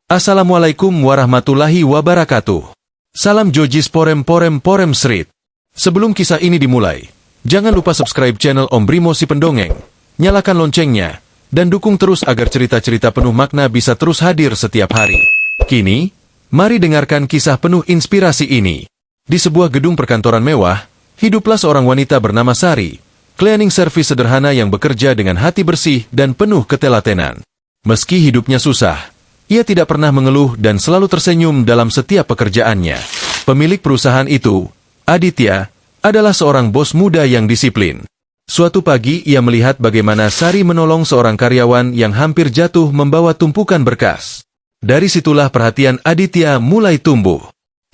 Assalamualaikum warahmatullahi wabarakatuh. Salam Jojis Porem Porem Porem Srit. Sebelum kisah ini dimulai, jangan lupa subscribe channel Om Brimo si Pendongeng, nyalakan loncengnya, dan dukung terus agar cerita-cerita penuh makna bisa terus hadir setiap hari. Kini, mari dengarkan kisah penuh inspirasi ini. Di sebuah gedung perkantoran mewah, hiduplah seorang wanita bernama Sari, cleaning service sederhana yang bekerja dengan hati bersih dan penuh ketelatenan. Meski hidupnya susah, ia tidak pernah mengeluh dan selalu tersenyum dalam setiap pekerjaannya. Pemilik perusahaan itu, Aditya, adalah seorang bos muda yang disiplin. Suatu pagi ia melihat bagaimana Sari menolong seorang karyawan yang hampir jatuh membawa tumpukan berkas. Dari situlah perhatian Aditya mulai tumbuh.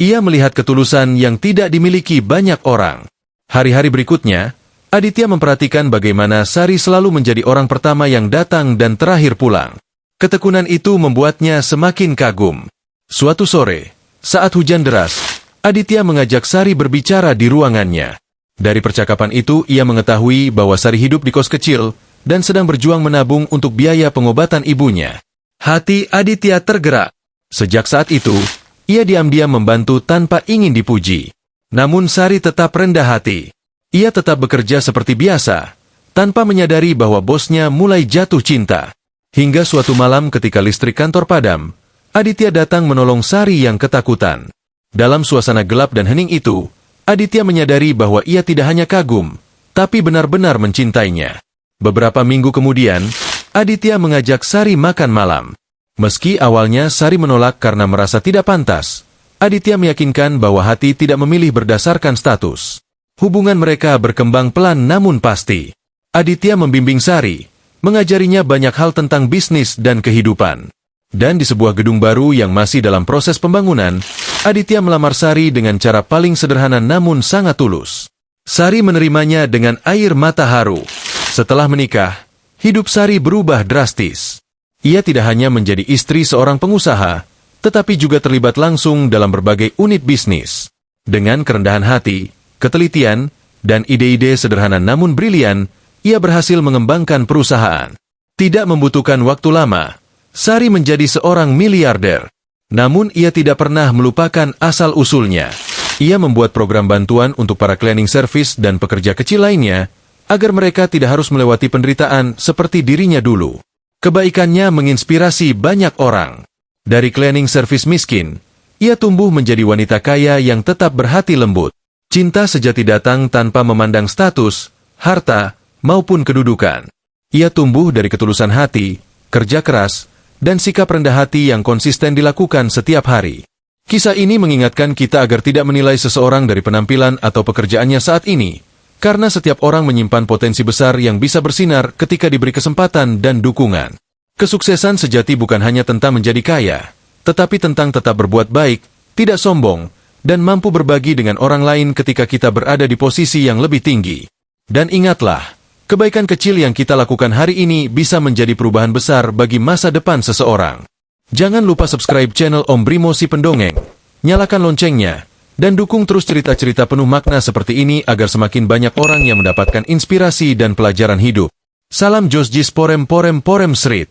Ia melihat ketulusan yang tidak dimiliki banyak orang. Hari-hari berikutnya, Aditya memperhatikan bagaimana Sari selalu menjadi orang pertama yang datang dan terakhir pulang. Ketekunan itu membuatnya semakin kagum. Suatu sore, saat hujan deras, Aditya mengajak Sari berbicara di ruangannya. Dari percakapan itu, ia mengetahui bahwa Sari hidup di kos kecil dan sedang berjuang menabung untuk biaya pengobatan ibunya. Hati Aditya tergerak. Sejak saat itu, ia diam-diam membantu tanpa ingin dipuji. Namun Sari tetap rendah hati. Ia tetap bekerja seperti biasa, tanpa menyadari bahwa bosnya mulai jatuh cinta. Hingga suatu malam ketika listrik kantor padam, Aditya datang menolong Sari yang ketakutan. Dalam suasana gelap dan hening itu, Aditya menyadari bahwa ia tidak hanya kagum, tapi benar-benar mencintainya. Beberapa minggu kemudian, Aditya mengajak Sari makan malam. Meski awalnya Sari menolak karena merasa tidak pantas, Aditya meyakinkan bahwa hati tidak memilih berdasarkan status. Hubungan mereka berkembang pelan namun pasti. Aditya membimbing Sari, mengajarinya banyak hal tentang bisnis dan kehidupan. Dan di sebuah gedung baru yang masih dalam proses pembangunan, Aditya melamar Sari dengan cara paling sederhana namun sangat tulus. Sari menerimanya dengan air mata haru. Setelah menikah, hidup Sari berubah drastis. Ia tidak hanya menjadi istri seorang pengusaha, tetapi juga terlibat langsung dalam berbagai unit bisnis. Dengan kerendahan hati, ketelitian, dan ide-ide sederhana namun brilian, ia berhasil mengembangkan perusahaan. Tidak membutuhkan waktu lama, Sari menjadi seorang miliarder. Namun ia tidak pernah melupakan asal-usulnya. Ia membuat program bantuan untuk para cleaning service dan pekerja kecil lainnya, agar mereka tidak harus melewati penderitaan seperti dirinya dulu. Kebaikannya menginspirasi banyak orang. Dari cleaning service miskin, ia tumbuh menjadi wanita kaya yang tetap berhati lembut. Cinta sejati datang tanpa memandang status, harta, maupun kedudukan. Ia tumbuh dari ketulusan hati, kerja keras, dan sikap rendah hati yang konsisten dilakukan setiap hari. Kisah ini mengingatkan kita agar tidak menilai seseorang dari penampilan atau pekerjaannya saat ini, karena setiap orang menyimpan potensi besar yang bisa bersinar ketika diberi kesempatan dan dukungan. Kesuksesan sejati bukan hanya tentang menjadi kaya, tetapi tentang tetap berbuat baik, tidak sombong, dan mampu berbagi dengan orang lain ketika kita berada di posisi yang lebih tinggi. Dan ingatlah, kebaikan kecil yang kita lakukan hari ini bisa menjadi perubahan besar bagi masa depan seseorang. Jangan lupa subscribe channel Om Brimo si Pendongeng, nyalakan loncengnya, dan dukung terus cerita-cerita penuh makna seperti ini agar semakin banyak orang yang mendapatkan inspirasi dan pelajaran hidup. Salam Jojis Porem Porem Porem Srit.